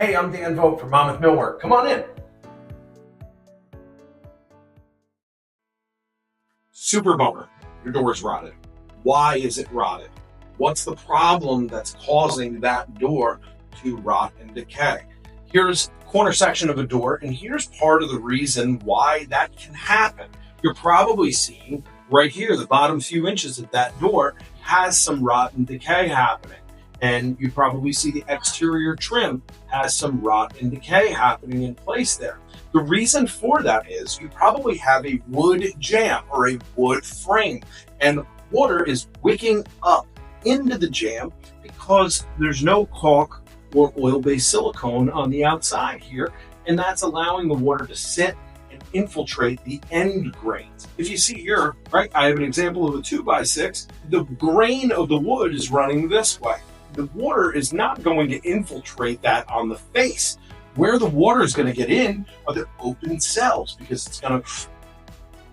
Hey, I'm Dan Vogt from Monmouth Millwork. Come on in. Super bummer. Your door is rotted. Why is it rotted? What's the problem that's causing that door to rot and decay? Here's the corner section of a door, and here's part of the reason why that can happen. You're probably seeing right here, the bottom few inches of that door has some rot and decay happening. And you probably see the exterior trim has some rot and decay happening in place there. The reason for that is you probably have a wood jamb or a wood frame, and water is wicking up into the jamb because there's no caulk or oil-based silicone on the outside here, and that's allowing the water to sit and infiltrate the end grains. If you see here, right, I have an example of a 2x6. The grain of the wood is running this way. The water is not going to infiltrate that on the face. Where the water is going to get in are the open cells, because it's going to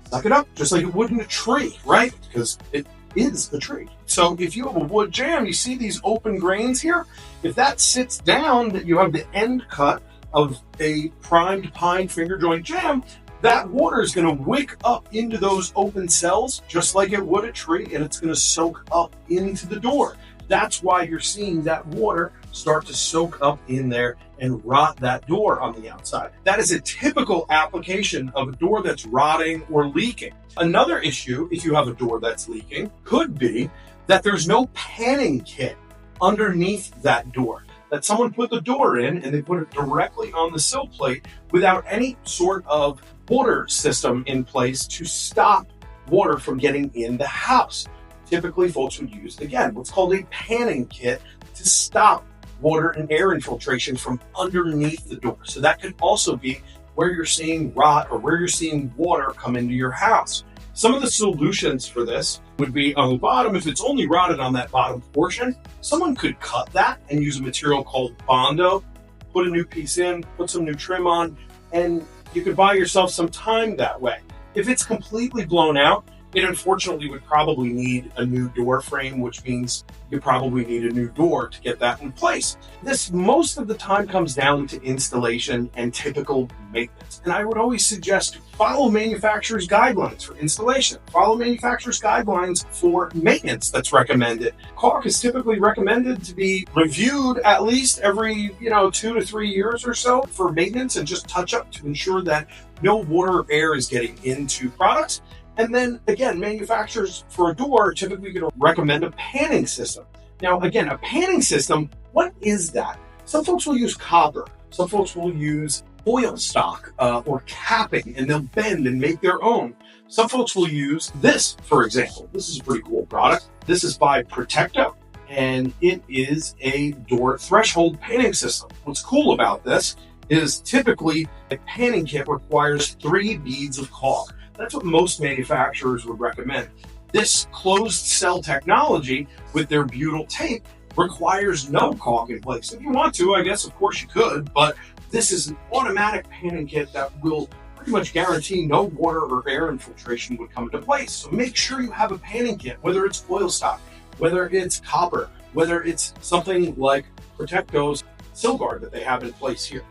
suck it up just like it would in a tree, right? Because it is a tree. So if you have a wood jamb, you see these open grains here. If that sits down, that you have the end cut of a primed pine finger joint jamb, that water is going to wick up into those open cells just like it would a tree, and it's going to soak up into the door. That's why you're seeing that water start to soak up in there and rot that door on the outside. That is a typical application of a door that's rotting or leaking. Another issue, if you have a door that's leaking, could be that there's no panning kit underneath that door. That someone put the door in and they put it directly on the sill plate without any sort of water system in place to stop water from getting in the house. Typically, folks would use, again, what's called a panning kit to stop water and air infiltration from underneath the door. So that could also be where you're seeing rot or where you're seeing water come into your house. Some of the solutions for this would be on the bottom. If it's only rotted on that bottom portion, someone could cut that and use a material called Bondo, put a new piece in, put some new trim on, and you could buy yourself some time that way. If it's completely blown out, it unfortunately would probably need a new door frame, which means you probably need a new door to get that in place. This most of the time comes down to installation and typical maintenance. And I would always suggest to follow manufacturer's guidelines for installation. Follow manufacturer's guidelines for maintenance that's recommended. Caulk is typically recommended to be reviewed at least every 2 to 3 years or so for maintenance and just touch up to ensure that no water or air is getting into products. And then again, manufacturers for a door are typically going to recommend a panning system. Now, again, a panning system, what is that? Some folks will use copper. Some folks will use foil stock or capping, and they'll bend and make their own. Some folks will use this, for example. This is a pretty cool product. This is by Protecto, and it is a door threshold panning system. What's cool about this is typically a panning kit requires 3 beads of caulk. That's what most manufacturers would recommend. This closed cell technology with their butyl tape requires no caulk in place. If you want to, I guess, of course you could, but this is an automatic panning kit that will pretty much guarantee no water or air infiltration would come into place. So make sure you have a panning kit, whether it's foil stock, whether it's copper, whether it's something like Protecto's sill guard that they have in place here.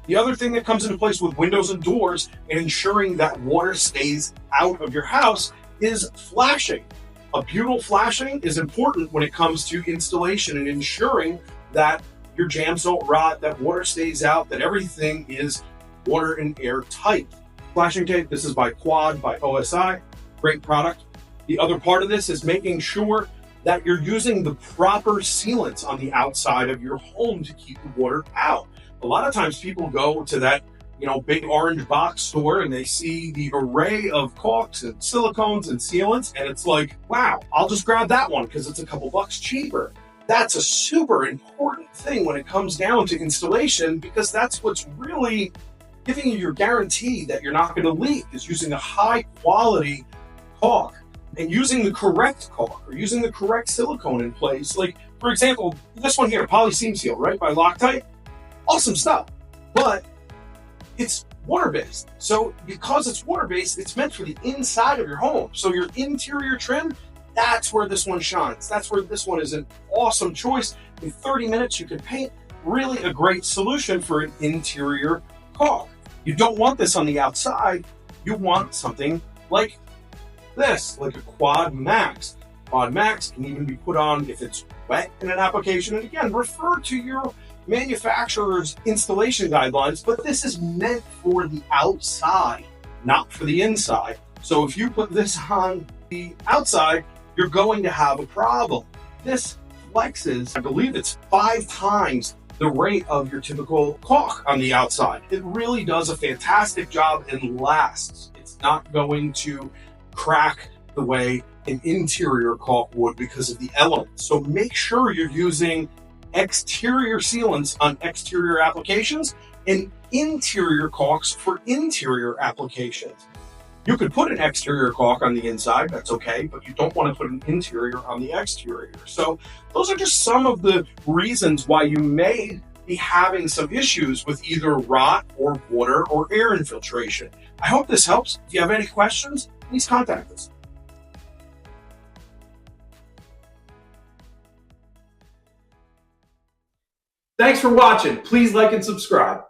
The other thing that comes into place with windows and doors and ensuring that water stays out of your house is flashing. A butyl flashing is important when it comes to installation and ensuring that your jambs don't rot, that water stays out, that everything is water and air tight. Flashing tape, this is by Quad, by OSI, great product. The other part of this is making sure that you're using the proper sealants on the outside of your home to keep the water out. A lot of times people go to that, big orange box store and they see the array of caulks and silicones and sealants, and it's like, wow, I'll just grab that one because it's a couple bucks cheaper. That's a super important thing when it comes down to installation, because that's what's really giving you your guarantee that you're not going to leak, is using a high quality caulk and using the correct caulk or using the correct silicone in place. Like, for example, this one here, Poly Seam Seal, right, by Loctite. Awesome stuff, but it's water-based. So because it's water-based, it's meant for the inside of your home. So your interior trim, that's where this one shines. That's where this one is an awesome choice. In 30 minutes, you can paint really a great solution for an interior caulk. You don't want this on the outside. You want something like this, like a Quad Max. Quad Max can even be put on if it's wet in an application. And again, refer to your manufacturer's installation guidelines, but this is meant for the outside, not for the inside. So if you put this on the outside, you're going to have a problem. This flexes, I believe it's 5 times the rate of your typical caulk on the outside. It really does a fantastic job and lasts. It's not going to crack the way an interior caulk would because of the elements. So make sure you're using exterior sealants on exterior applications and interior caulks for interior applications. You could put an exterior caulk on the inside, that's okay, but you don't want to put an interior on the exterior. So those are just some of the reasons why you may be having some issues with either rot or water or air infiltration. I hope this helps. If you have any questions, please contact us. Thanks for watching. Please like and subscribe.